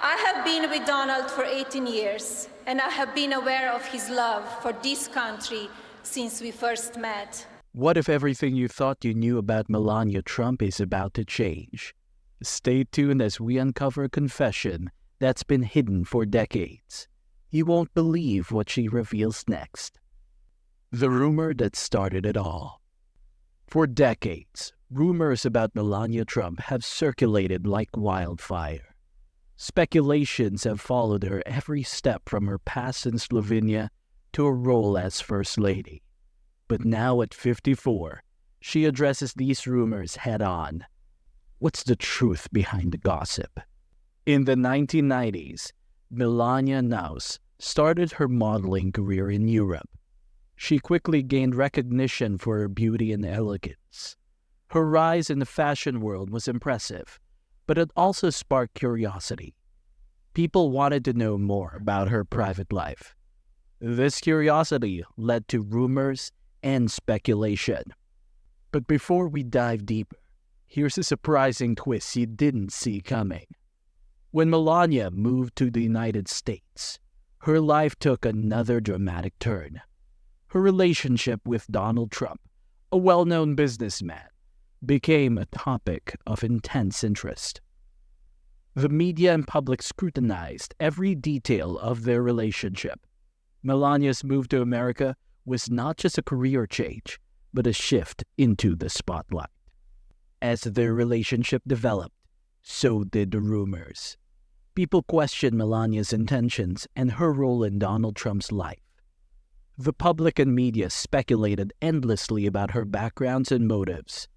I have been with Donald for 18 years, and I have been aware of his love for this country since we first met. What if everything you thought you knew about Melania Trump is about to change? Stay tuned as we uncover a confession that's been hidden for decades. You won't believe what she reveals next. The rumor that started it all. For decades, rumors about Melania Trump have circulated like wildfire. Speculations have followed her every step from her past in Slovenia to her role as First Lady. But now at 54, she addresses these rumors head-on. What's the truth behind the gossip? In the 1990s, Melania Naus started her modeling career in Europe. She quickly gained recognition for her beauty and elegance. Her rise in the fashion world was impressive, but it also sparked curiosity. People wanted to know more about her private life. This curiosity led to rumors and speculation. But before we dive deeper, here's a surprising twist you didn't see coming. When Melania moved to the United States, her life took another dramatic turn. Her relationship with Donald Trump, a well-known businessman, became a topic of intense interest. The media and public scrutinized every detail of their relationship. Melania's move to America was not just a career change, but a shift into the spotlight. As their relationship developed, so did the rumors. People questioned Melania's intentions and her role in Donald Trump's life. The public and media speculated endlessly about her backgrounds and motives.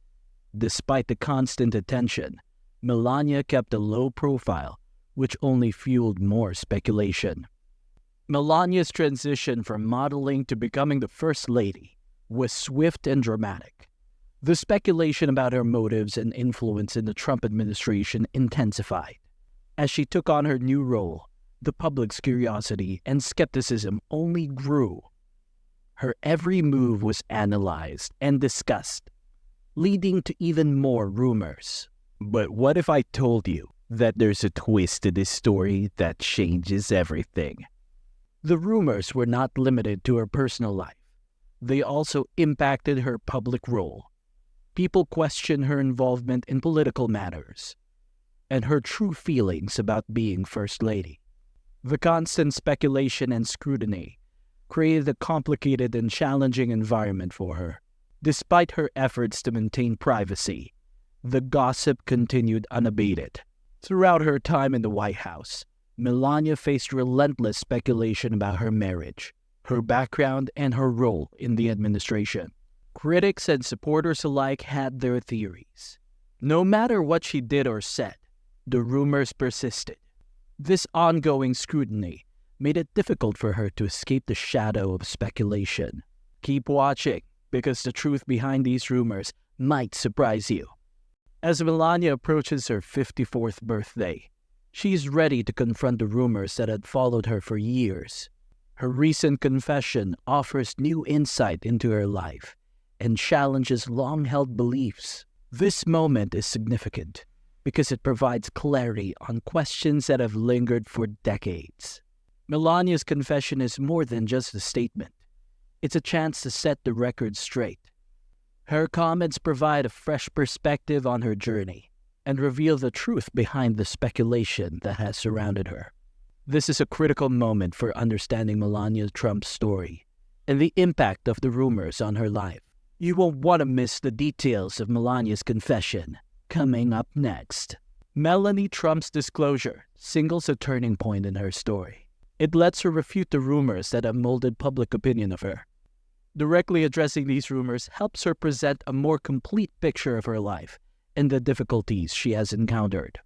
Despite the constant attention, Melania kept a low profile, which only fueled more speculation. Melania's transition from modeling to becoming the First Lady was swift and dramatic. The speculation about her motives and influence in the Trump administration intensified. As she took on her new role, the public's curiosity and skepticism only grew. Her every move was analyzed and discussed, leading to even more rumors. But what if I told you that there's a twist to this story that changes everything? The rumors were not limited to her personal life. They also impacted her public role. People questioned her involvement in political matters and her true feelings about being First Lady. The constant speculation and scrutiny created a complicated and challenging environment for her. Despite her efforts to maintain privacy, the gossip continued unabated. Throughout her time in the White House, Melania faced relentless speculation about her marriage, her background, and her role in the administration. Critics and supporters alike had their theories. No matter what she did or said, the rumors persisted. This ongoing scrutiny made it difficult for her to escape the shadow of speculation. Keep watching, because the truth behind these rumors might surprise you. As Melania approaches her 54th birthday, she's ready to confront the rumors that had followed her for years. Her recent confession offers new insight into her life and challenges long-held beliefs. This moment is significant because it provides clarity on questions that have lingered for decades. Melania's confession is more than just a statement. It's a chance to set the record straight. Her comments provide a fresh perspective on her journey and reveal the truth behind the speculation that has surrounded her. This is a critical moment for understanding Melania Trump's story and the impact of the rumors on her life. You won't want to miss the details of Melania's confession. Coming up next, Melania Trump's disclosure signals a turning point in her story. It lets her refute the rumors that have molded public opinion of her. Directly addressing these rumors helps her present a more complete picture of her life and the difficulties she has encountered.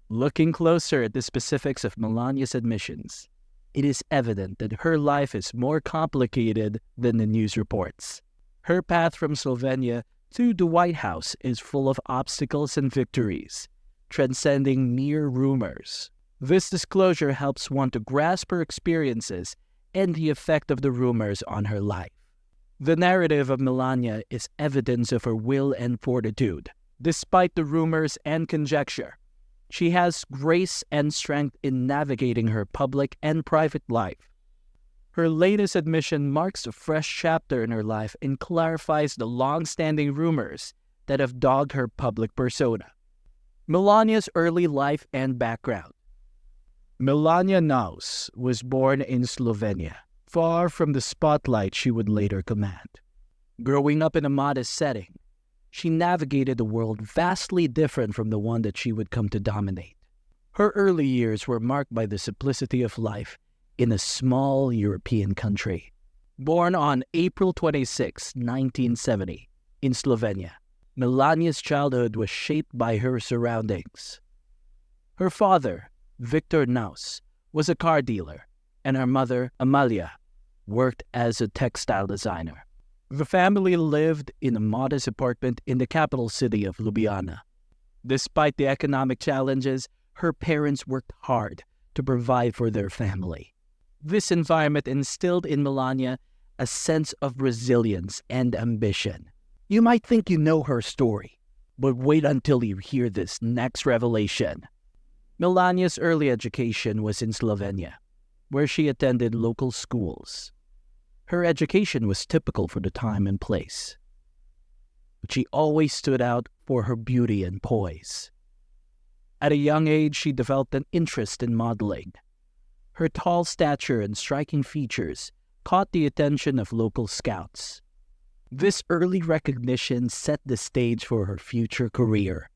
Looking closer at the specifics of Melania's admissions, it is evident that her life is more complicated than the news reports. Her path from Slovenia to the White House is full of obstacles and victories, transcending mere rumors. This disclosure helps one to grasp her experiences and the effect of the rumors on her life. The narrative of Melania is evidence of her will and fortitude. Despite the rumors and conjecture, She has grace and strength in navigating her public and private life. Her latest admission marks a fresh chapter in her life and clarifies the long-standing rumors that have dogged her public persona. Melania's early life and background. Melania Naus was born in Slovenia, far from the spotlight she would later command. Growing up in a modest setting, she navigated a world vastly different from the one that she would come to dominate. Her early years were marked by the simplicity of life in a small European country. Born on April 26, 1970, in Slovenia, Melania's childhood was shaped by her surroundings. Her father, Victor Naus, was a car dealer, and her mother, Amalia, worked as a textile designer. The family lived in a modest apartment in the capital city of Ljubljana. Despite the economic challenges, her parents worked hard to provide for their family. This environment instilled in Melania a sense of resilience and ambition. You might think you know her story, but wait until you hear this next revelation. Melania's early education was in Slovenia, where she attended local schools. Her education was typical for the time and place, but she always stood out for her beauty and poise. At a young age, she developed an interest in modeling. Her tall stature and striking features caught the attention of local scouts. This early recognition set the stage for her future career.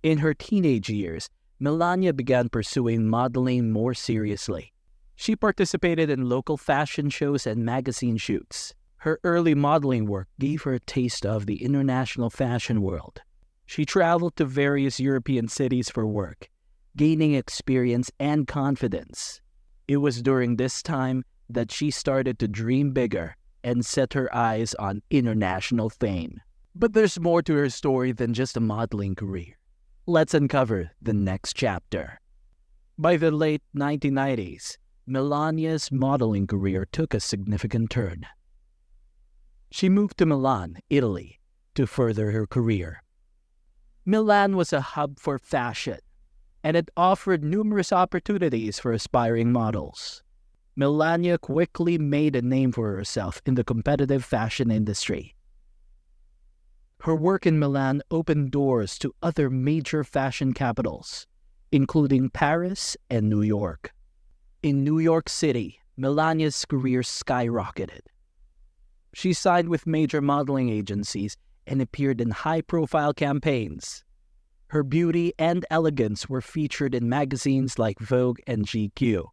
In her teenage years, Melania began pursuing modeling more seriously. She participated in local fashion shows and magazine shoots. Her early modeling work gave her a taste of the international fashion world. She traveled to various European cities for work, gaining experience and confidence. It was during this time that she started to dream bigger and set her eyes on international fame. But there's more to her story than just a modeling career. Let's uncover the next chapter. By the late 1990s, Melania's modeling career took a significant turn. She moved to Milan, Italy, to further her career. Milan was a hub for fashion, and it offered numerous opportunities for aspiring models. Melania quickly made a name for herself in the competitive fashion industry. Her work in Milan opened doors to other major fashion capitals, including Paris and New York. In New York City, Melania's career skyrocketed. She signed with major modeling agencies and appeared in high-profile campaigns. Her beauty and elegance were featured in magazines like Vogue and GQ.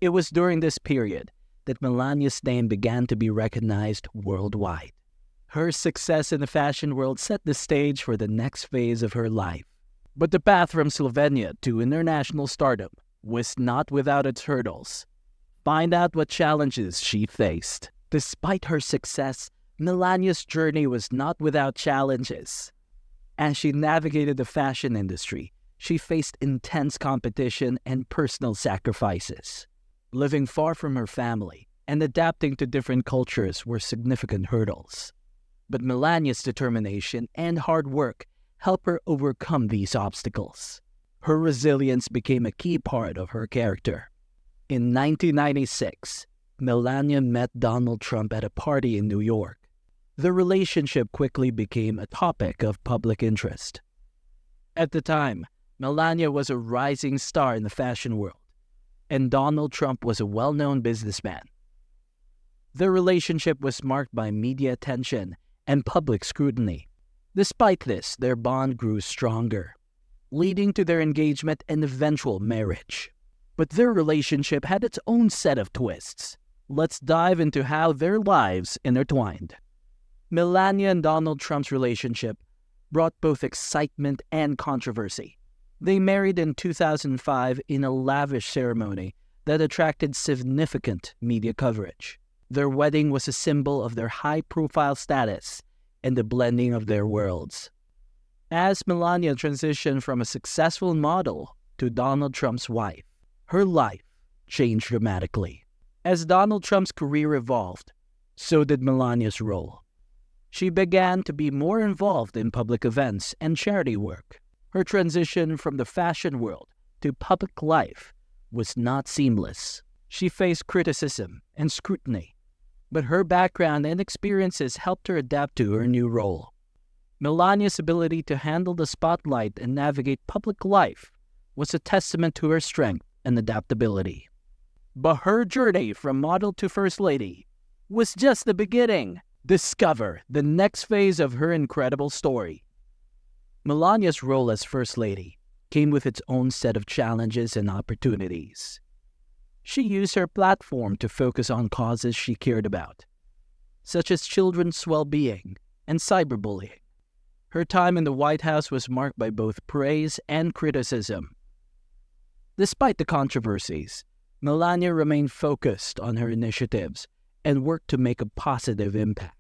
It was during this period that Melania's name began to be recognized worldwide. Her success in the fashion world set the stage for the next phase of her life. But the path from Slovenia to international stardom was not without its hurdles. Find out what challenges she faced. Despite her success, Melania's journey was not without challenges. As she navigated the fashion industry, she faced intense competition and personal sacrifices. Living far from her family and adapting to different cultures were significant hurdles. But Melania's determination and hard work helped her overcome these obstacles. Her resilience became a key part of her character. In 1996, Melania met Donald Trump at a party in New York. The relationship quickly became a topic of public interest. At the time, Melania was a rising star in the fashion world, and Donald Trump was a well-known businessman. Their relationship was marked by media attention and public scrutiny. Despite this, their bond grew stronger, leading to their engagement and eventual marriage. But their relationship had its own set of twists. Let's dive into how their lives intertwined. Melania and Donald Trump's relationship brought both excitement and controversy. They married in 2005 in a lavish ceremony that attracted significant media coverage. Their wedding was a symbol of their high-profile status and the blending of their worlds. As Melania transitioned from a successful model to Donald Trump's wife, her life changed dramatically. As Donald Trump's career evolved, so did Melania's role. She began to be more involved in public events and charity work. Her transition from the fashion world to public life was not seamless. She faced criticism and scrutiny, but her background and experiences helped her adapt to her new role. Melania's ability to handle the spotlight and navigate public life was a testament to her strength and adaptability. But her journey from model to First Lady was just the beginning. Discover the next phase of her incredible story. Melania's role as First Lady came with its own set of challenges and opportunities. She used her platform to focus on causes she cared about, such as children's well-being and cyberbullying. Her time in the White House was marked by both praise and criticism. Despite the controversies, Melania remained focused on her initiatives and worked to make a positive impact.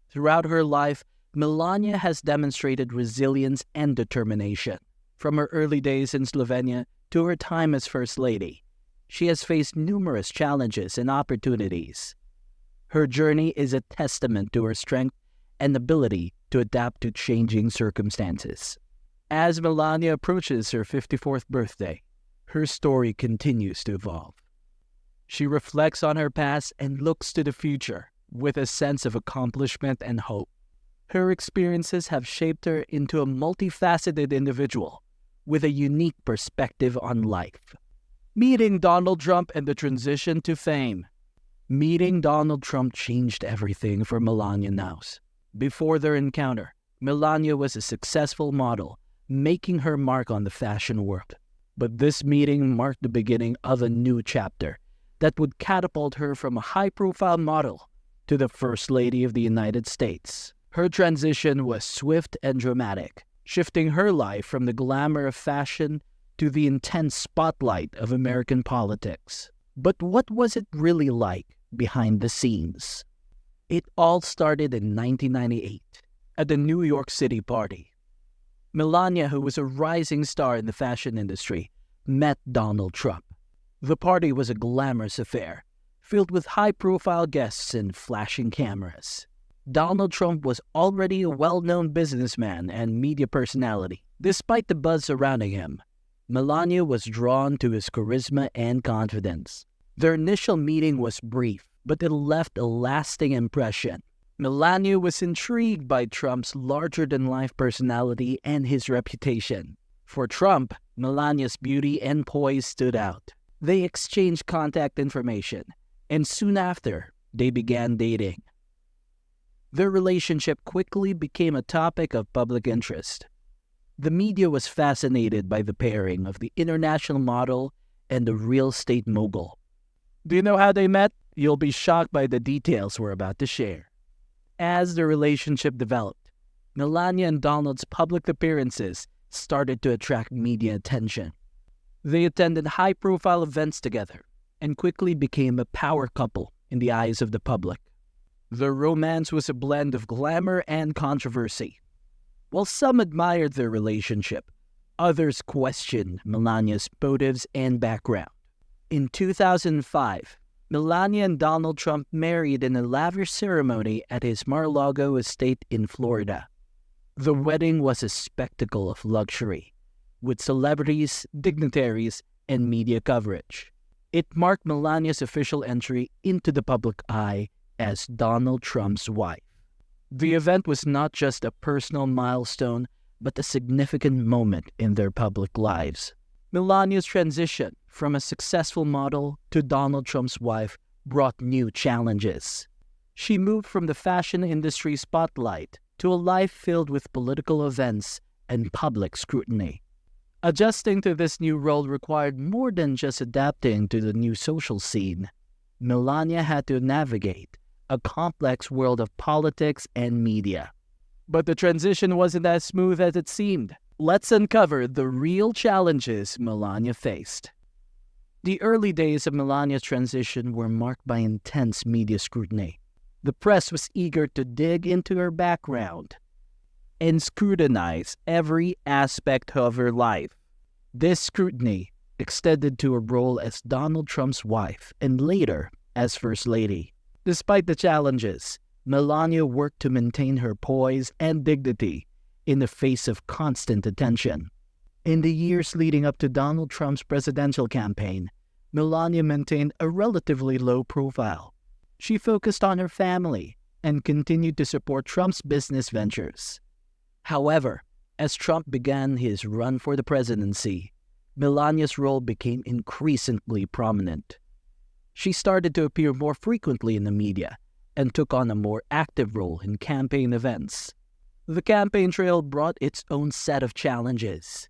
Throughout her life, Melania has demonstrated resilience and determination. From her early days in Slovenia to her time as First Lady, she has faced numerous challenges and opportunities. Her journey is a testament to her strength and ability to adapt to changing circumstances. As Melania approaches her 54th birthday, her story continues to evolve. She reflects on her past and looks to the future with a sense of accomplishment and hope. Her experiences have shaped her into a multifaceted individual with a unique perspective on life. Meeting Donald Trump and the transition to fame. Meeting Donald Trump changed everything for Melania Naus. Before their encounter, Melania was a successful model, making her mark on the fashion world. But this meeting marked the beginning of a new chapter that would catapult her from a high-profile model to the First Lady of the United States. Her transition was swift and dramatic, shifting her life from the glamour of fashion to the intense spotlight of American politics. But what was it really like behind the scenes? It all started in 1998 at the New York City party. Melania, who was a rising star in the fashion industry, met Donald Trump. The party was a glamorous affair, filled with high-profile guests and flashing cameras. Donald Trump was already a well-known businessman and media personality. Despite the buzz surrounding him, Melania was drawn to his charisma and confidence. Their initial meeting was brief, but it left a lasting impression. Melania was intrigued by Trump's larger-than-life personality and his reputation. For Trump, Melania's beauty and poise stood out. They exchanged contact information, and soon after, they began dating. Their relationship quickly became a topic of public interest. The media was fascinated by the pairing of the international model and the real estate mogul. Do you know how they met? You'll be shocked by the details we're about to share. As the relationship developed, Melania and Donald's public appearances started to attract media attention. They attended high-profile events together and quickly became a power couple in the eyes of the public. Their romance was a blend of glamour and controversy. While some admired their relationship, others questioned Melania's motives and background. In 2005, Melania and Donald Trump married in a lavish ceremony at his Mar-a-Lago estate in Florida. The wedding was a spectacle of luxury, with celebrities, dignitaries, and media coverage. It marked Melania's official entry into the public eye as Donald Trump's wife. The event was not just a personal milestone, but a significant moment in their public lives. Melania's transition from a successful model to Donald Trump's wife brought new challenges. She moved from the fashion industry spotlight to a life filled with political events and public scrutiny. Adjusting to this new role required more than just adapting to the new social scene. Melania had to navigate a complex world of politics and media. But the transition wasn't as smooth as it seemed. Let's uncover the real challenges Melania faced. The early days of Melania's transition were marked by intense media scrutiny. The press was eager to dig into her background and scrutinize every aspect of her life. This scrutiny extended to her role as Donald Trump's wife and later as First Lady. Despite the challenges, Melania worked to maintain her poise and dignity in the face of constant attention. In the years leading up to Donald Trump's presidential campaign, Melania maintained a relatively low profile. She focused on her family and continued to support Trump's business ventures. However, as Trump began his run for the presidency, Melania's role became increasingly prominent. She started to appear more frequently in the media and took on a more active role in campaign events. The campaign trail brought its own set of challenges.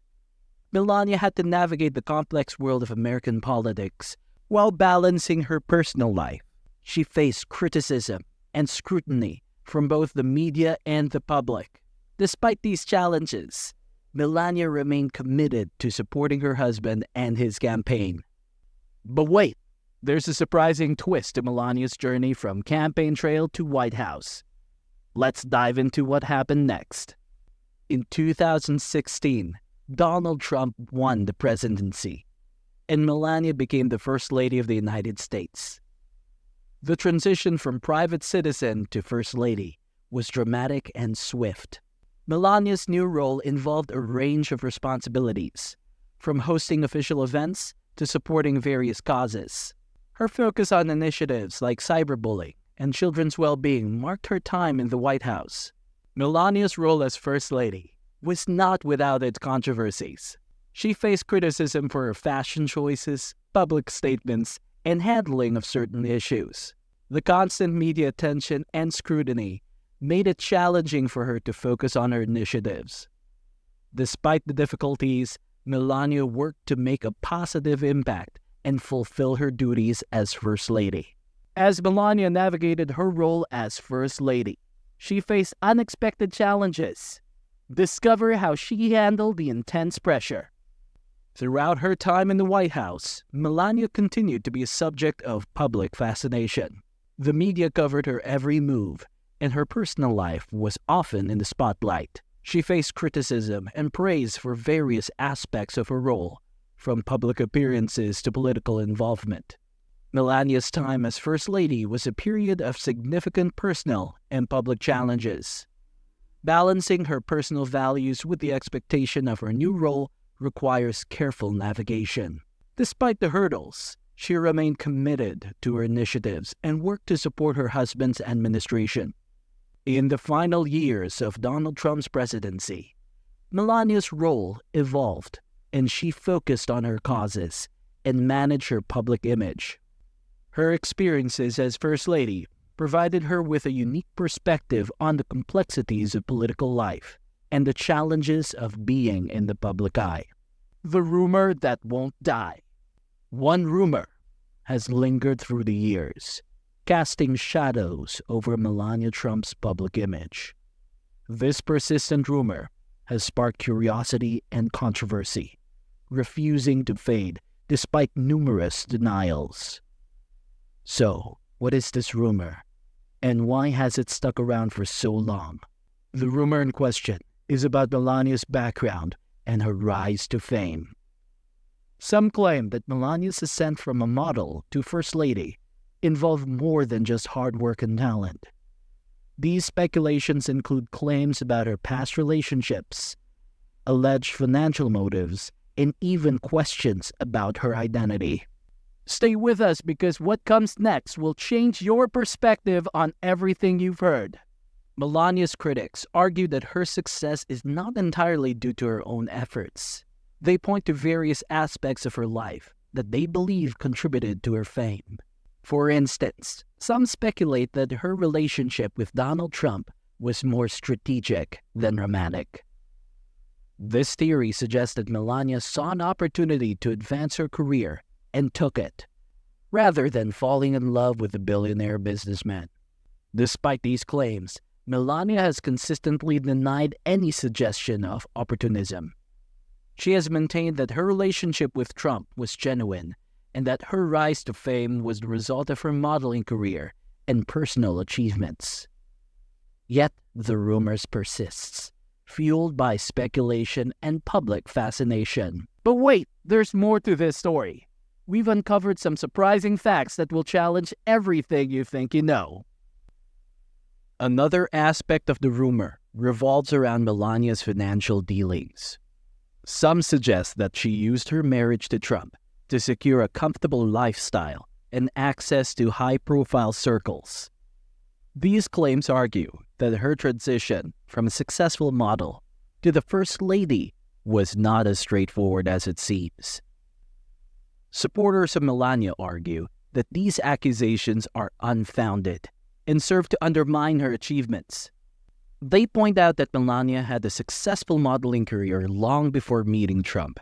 Melania had to navigate the complex world of American politics while balancing her personal life. She faced criticism and scrutiny from both the media and the public. Despite these challenges, Melania remained committed to supporting her husband and his campaign. But wait, there's a surprising twist to Melania's journey from campaign trail to White House. Let's dive into what happened next. In 2016, Donald Trump won the presidency, and Melania became the First Lady of the United States. The transition from private citizen to First Lady was dramatic and swift. Melania's new role involved a range of responsibilities, from hosting official events to supporting various causes. Her focus on initiatives like cyberbullying and children's well-being marked her time in the White House. Melania's role as First Lady was not without its controversies. She faced criticism for her fashion choices, public statements, and handling of certain issues. The constant media attention and scrutiny made it challenging for her to focus on her initiatives. Despite the difficulties, Melania worked to make a positive impact and fulfill her duties as First Lady. As Melania navigated her role as First Lady, she faced unexpected challenges. Discover how she handled the intense pressure. Throughout her time in the White House, Melania continued to be a subject of public fascination. The media covered her every move, and her personal life was often in the spotlight. She faced criticism and praise for various aspects of her role, from public appearances to political involvement. Melania's time as First Lady was a period of significant personal and public challenges. Balancing her personal values with the expectation of her new role requires careful navigation. Despite the hurdles, she remained committed to her initiatives and worked to support her husband's administration. In the final years of Donald Trump's presidency, Melania's role evolved, and she focused on her causes and managed her public image. Her experiences as First Lady provided her with a unique perspective on the complexities of political life and the challenges of being in the public eye. The rumor that won't die. One rumor has lingered through the years, casting shadows over Melania Trump's public image. This persistent rumor has sparked curiosity and controversy, refusing to fade despite numerous denials. So, what is this rumor, and why has it stuck around for so long? The rumor in question is about Melania's background and her rise to fame. Some claim that Melania's ascent from a model to First Lady involved more than just hard work and talent. These speculations include claims about her past relationships, alleged financial motives, and even questions about her identity. Stay with us because what comes next will change your perspective on everything you've heard. Melania's critics argue that her success is not entirely due to her own efforts. They point to various aspects of her life that they believe contributed to her fame. For instance, some speculate that her relationship with Donald Trump was more strategic than romantic. This theory suggests that Melania saw an opportunity to advance her career and took it, rather than falling in love with a billionaire businessman. Despite these claims, Melania has consistently denied any suggestion of opportunism. She has maintained that her relationship with Trump was genuine and that her rise to fame was the result of her modeling career and personal achievements. Yet the rumors persists, fueled by speculation and public fascination. But wait, there's more to this story. We've uncovered some surprising facts that will challenge everything you think you know. Another aspect of the rumor revolves around Melania's financial dealings. Some suggest that she used her marriage to Trump to secure a comfortable lifestyle and access to high-profile circles. These claims argue that her transition from a successful model to the First Lady was not as straightforward as it seems. Supporters of Melania argue that these accusations are unfounded and serve to undermine her achievements. They point out that Melania had a successful modeling career long before meeting Trump.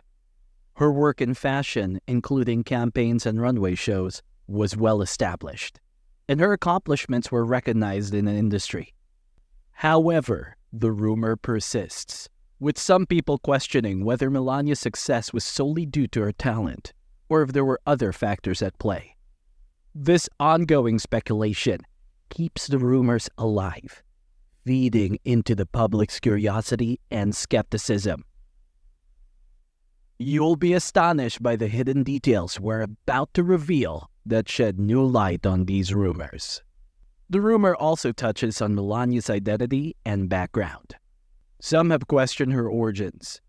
Her work in fashion, including campaigns and runway shows, was well established, and her accomplishments were recognized in the industry. However, the rumor persists, with some people questioning whether Melania's success was solely due to her talent, or if there were other factors at play. This ongoing speculation keeps the rumors alive, feeding into the public's curiosity and skepticism. You'll be astonished by the hidden details we're about to reveal that shed new light on these rumors. The rumor also touches on Melania's identity and background. Some have questioned her origins,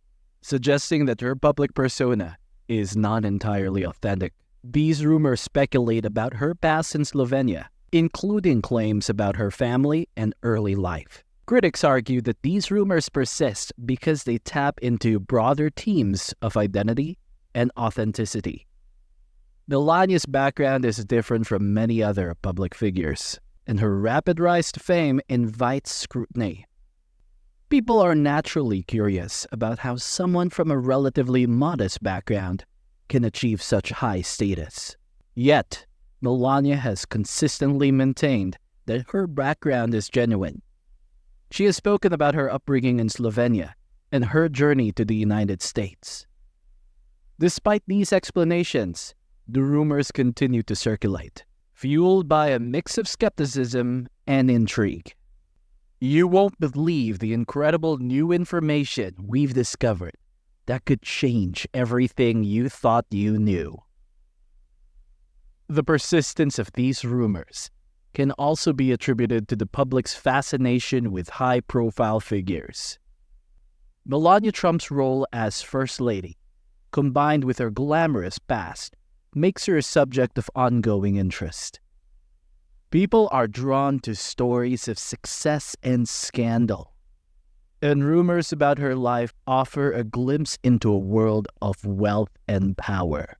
suggesting that her public persona is not entirely authentic. These rumors speculate about her past in Slovenia, including claims about her family and early life. Critics argue that these rumors persist because they tap into broader themes of identity and authenticity. Melania's background is different from many other public figures, and her rapid rise to fame invites scrutiny. People are naturally curious about how someone from a relatively modest background can achieve such high status. Yet, Melania has consistently maintained that her background is genuine. She has spoken about her upbringing in Slovenia and her journey to the United States. Despite these explanations, the rumors continue to circulate, fueled by a mix of skepticism and intrigue. You won't believe the incredible new information we've discovered that could change everything you thought you knew. The persistence of these rumors can also be attributed to the public's fascination with high-profile figures. Melania Trump's role as First Lady, combined with her glamorous past, makes her a subject of ongoing interest. People are drawn to stories of success and scandal, and rumors about her life offer a glimpse into a world of wealth and power.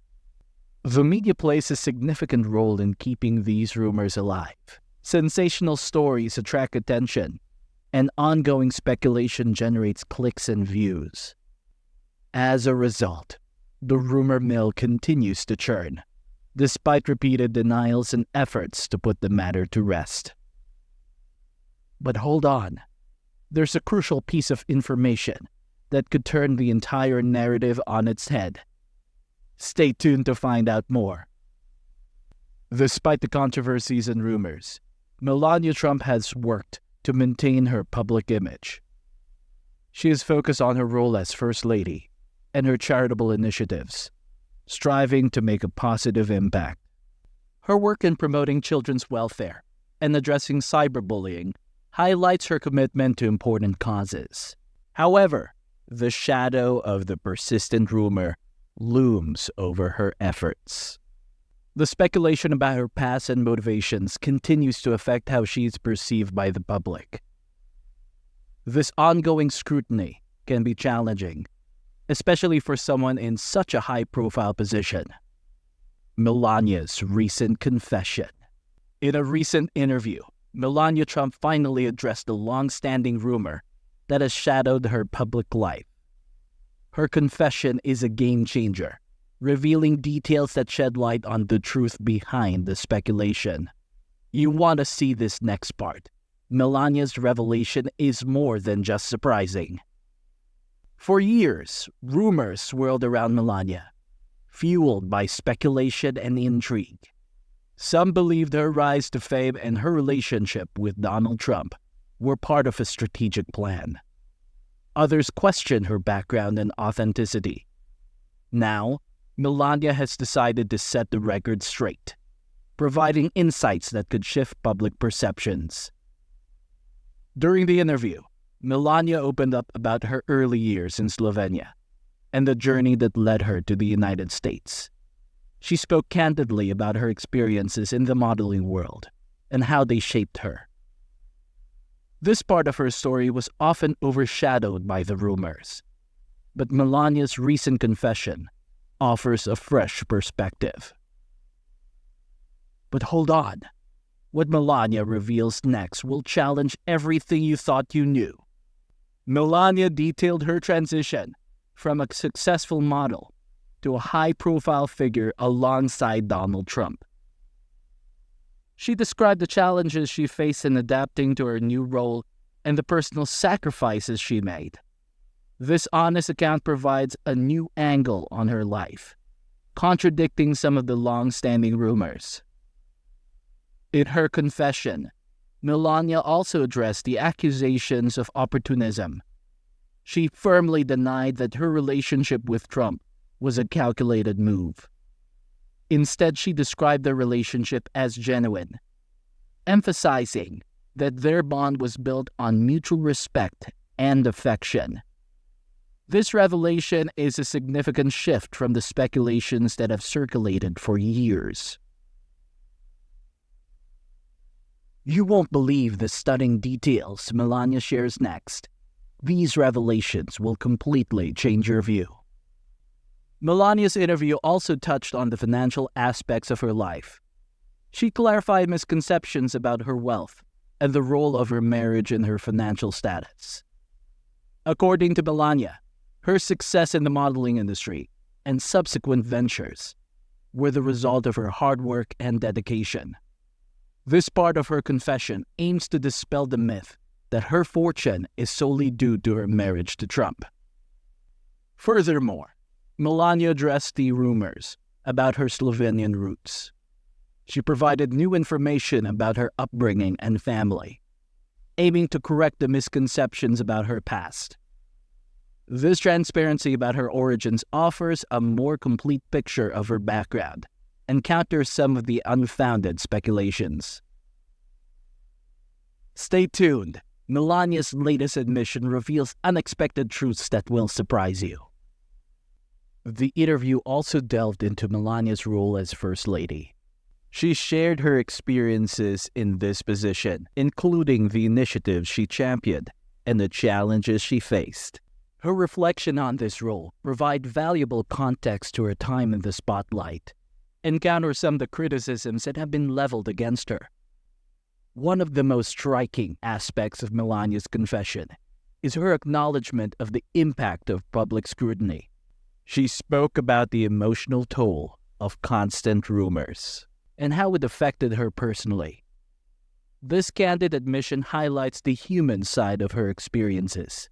The media plays a significant role in keeping these rumors alive. Sensational stories attract attention, and ongoing speculation generates clicks and views. As a result, the rumor mill continues to churn, despite repeated denials and efforts to put the matter to rest. But hold on, there's a crucial piece of information that could turn the entire narrative on its head. Stay tuned to find out more. Despite the controversies and rumors, Melania Trump has worked to maintain her public image. She is focused on her role as First Lady and her charitable initiatives, striving to make a positive impact. Her work in promoting children's welfare and addressing cyberbullying highlights her commitment to important causes. However, the shadow of the persistent rumor looms over her efforts. The speculation about her past and motivations continues to affect how she is perceived by the public. This ongoing scrutiny can be challenging, especially for someone in such a high-profile position. Melania's recent confession. In a recent interview, Melania Trump finally addressed the long-standing rumor that has shadowed her public life. Her confession is a game-changer, revealing details that shed light on the truth behind the speculation. You want to see this next part. Melania's revelation is more than just surprising. For years, rumors swirled around Melania, fueled by speculation and intrigue. Some believed her rise to fame and her relationship with Donald Trump were part of a strategic plan. Others questioned her background and authenticity. Now, Melania has decided to set the record straight, providing insights that could shift public perceptions. During the interview, Melania opened up about her early years in Slovenia and the journey that led her to the United States. She spoke candidly about her experiences in the modeling world and how they shaped her. This part of her story was often overshadowed by the rumors, but Melania's recent confession offers a fresh perspective. But hold on. What Melania reveals next will challenge everything you thought you knew. Melania detailed her transition from a successful model to a high-profile figure alongside Donald Trump. She described the challenges she faced in adapting to her new role and the personal sacrifices she made. This honest account provides a new angle on her life, contradicting some of the long-standing rumors. In her confession, Melania also addressed the accusations of opportunism. She firmly denied that her relationship with Trump was a calculated move. Instead, she described their relationship as genuine, emphasizing that their bond was built on mutual respect and affection. This revelation is a significant shift from the speculations that have circulated for years. You won't believe the stunning details Melania shares next. These revelations will completely change your view. Melania's interview also touched on the financial aspects of her life. She clarified misconceptions about her wealth and the role of her marriage in her financial status. According to Melania, her success in the modeling industry and subsequent ventures were the result of her hard work and dedication. This part of her confession aims to dispel the myth that her fortune is solely due to her marriage to Trump. Furthermore, Melania addressed the rumors about her Slovenian roots. She provided new information about her upbringing and family, aiming to correct the misconceptions about her past. This transparency about her origins offers a more complete picture of her background and counters some of the unfounded speculations. Stay tuned. Melania's latest admission reveals unexpected truths that will surprise you. The interview also delved into Melania's role as First Lady. She shared her experiences in this position, including the initiatives she championed and the challenges she faced. Her reflection on this role provides valuable context to her time in the spotlight and counters some of the criticisms that have been leveled against her. One of the most striking aspects of Melania's confession is her acknowledgement of the impact of public scrutiny. She spoke about the emotional toll of constant rumors and how it affected her personally. This candid admission highlights the human side of her experiences,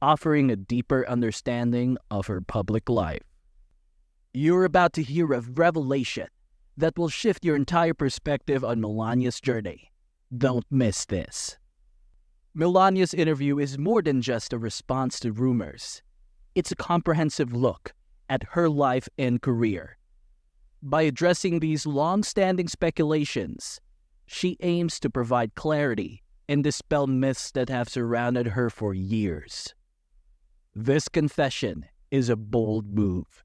offering a deeper understanding of her public life. You're about to hear a revelation that will shift your entire perspective on Melania's journey. Don't miss this. Melania's interview is more than just a response to rumors. It's a comprehensive look at her life and career. By addressing these long-standing speculations, she aims to provide clarity and dispel myths that have surrounded her for years. This confession is a bold move,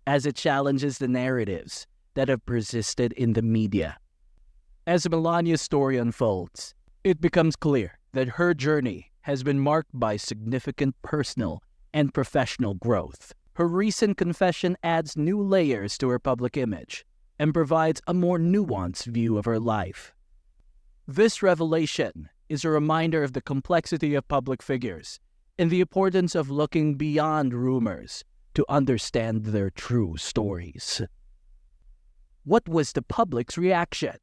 as it challenges the narratives that have persisted in the media. As Melania's story unfolds, it becomes clear that her journey has been marked by significant personal and professional growth. Her recent confession adds new layers to her public image and provides a more nuanced view of her life. This revelation is a reminder of the complexity of public figures and the importance of looking beyond rumors to understand their true stories. What was the public's reaction?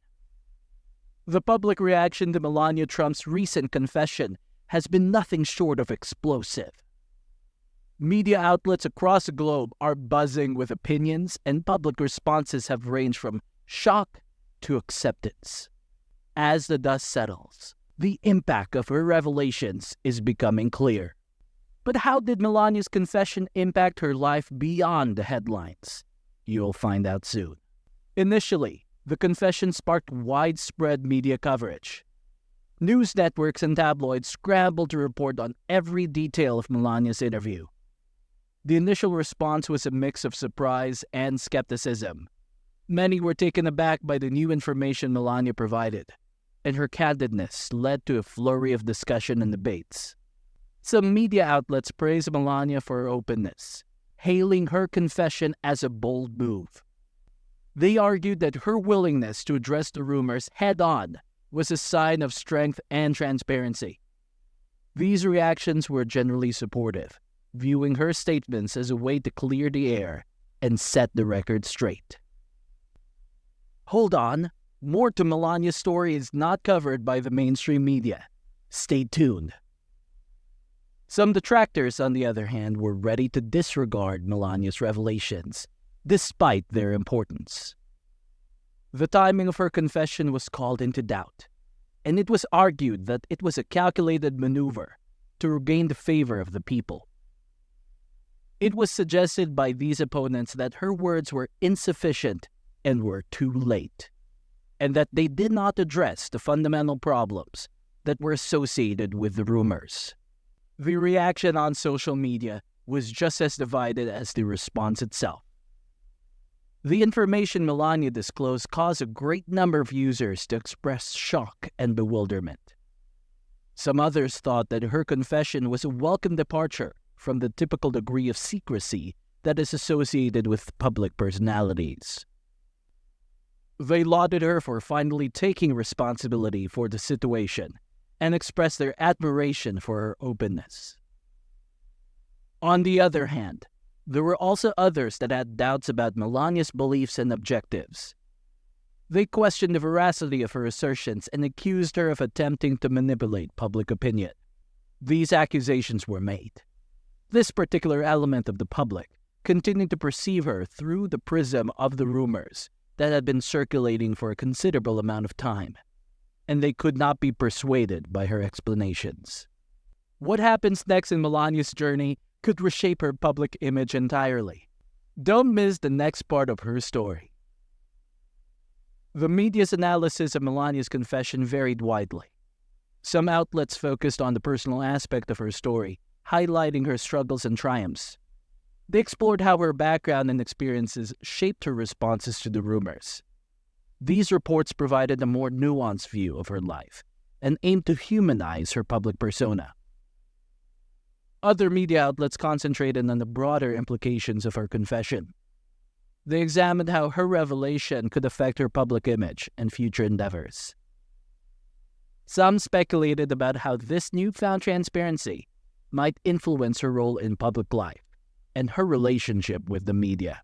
The public reaction to Melania Trump's recent confession has been nothing short of explosive. Media outlets across the globe are buzzing with opinions, and public responses have ranged from shock to acceptance. As the dust settles, the impact of her revelations is becoming clear. But how did Melania's confession impact her life beyond the headlines? You'll find out soon. Initially, the confession sparked widespread media coverage. News networks and tabloids scrambled to report on every detail of Melania's interview. The initial response was a mix of surprise and skepticism. Many were taken aback by the new information Melania provided, and her candidness led to a flurry of discussion and debates. Some media outlets praised Melania for her openness, hailing her confession as a bold move. They argued that her willingness to address the rumors head-on was a sign of strength and transparency. These reactions were generally supportive, viewing her statements as a way to clear the air and set the record straight. Hold on, more to Melania's story is not covered by the mainstream media. Stay tuned. Some detractors, on the other hand, were ready to disregard Melania's revelations, despite their importance. The timing of her confession was called into doubt, and it was argued that it was a calculated maneuver to regain the favor of the people. It was suggested by these opponents that her words were insufficient and were too late, and that they did not address the fundamental problems that were associated with the rumors. The reaction on social media was just as divided as the response itself. The information Melania disclosed caused a great number of users to express shock and bewilderment. Some others thought that her confession was a welcome departure from the typical degree of secrecy that is associated with public personalities. They lauded her for finally taking responsibility for the situation and expressed their admiration for her openness. On the other hand, there were also others that had doubts about Melania's beliefs and objectives. They questioned the veracity of her assertions and accused her of attempting to manipulate public opinion. These accusations were made. This particular element of the public continued to perceive her through the prism of the rumors that had been circulating for a considerable amount of time, and they could not be persuaded by her explanations. What happens next in Melania's journey could reshape her public image entirely. Don't miss the next part of her story. The media's analysis of Melania's confession varied widely. Some outlets focused on the personal aspect of her story, highlighting her struggles and triumphs. They explored how her background and experiences shaped her responses to the rumors. These reports provided a more nuanced view of her life and aimed to humanize her public persona. Other media outlets concentrated on the broader implications of her confession. They examined how her revelation could affect her public image and future endeavors. Some speculated about how this newfound transparency might influence her role in public life and her relationship with the media.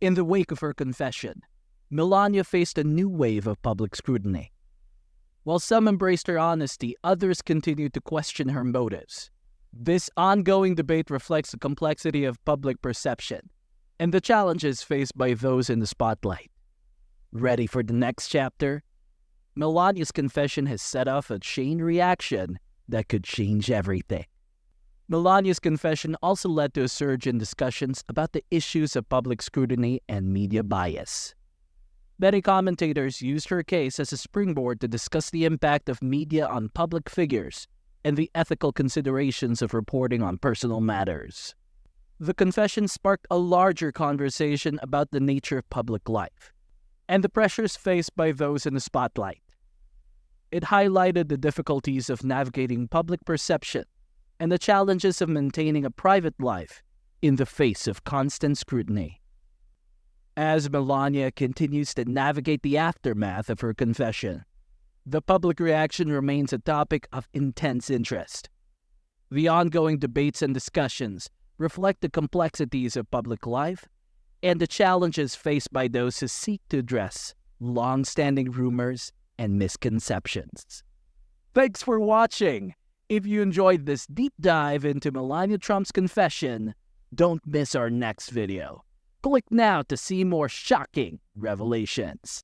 In the wake of her confession, Melania faced a new wave of public scrutiny. While some embraced her honesty, others continued to question her motives. This ongoing debate reflects the complexity of public perception and the challenges faced by those in the spotlight. Ready for the next chapter? Melania's confession has set off a chain reaction that could change everything. Melania's confession also led to a surge in discussions about the issues of public scrutiny and media bias. Many commentators used her case as a springboard to discuss the impact of media on public figures and the ethical considerations of reporting on personal matters. The confession sparked a larger conversation about the nature of public life and the pressures faced by those in the spotlight. It highlighted the difficulties of navigating public perception and the challenges of maintaining a private life in the face of constant scrutiny. As Melania continues to navigate the aftermath of her confession, the public reaction remains a topic of intense interest. The ongoing debates and discussions reflect the complexities of public life and the challenges faced by those who seek to address long-standing rumors and misconceptions. Thanks for watching! If you enjoyed this deep dive into Melania Trump's confession, don't miss our next video. Click now to see more shocking revelations.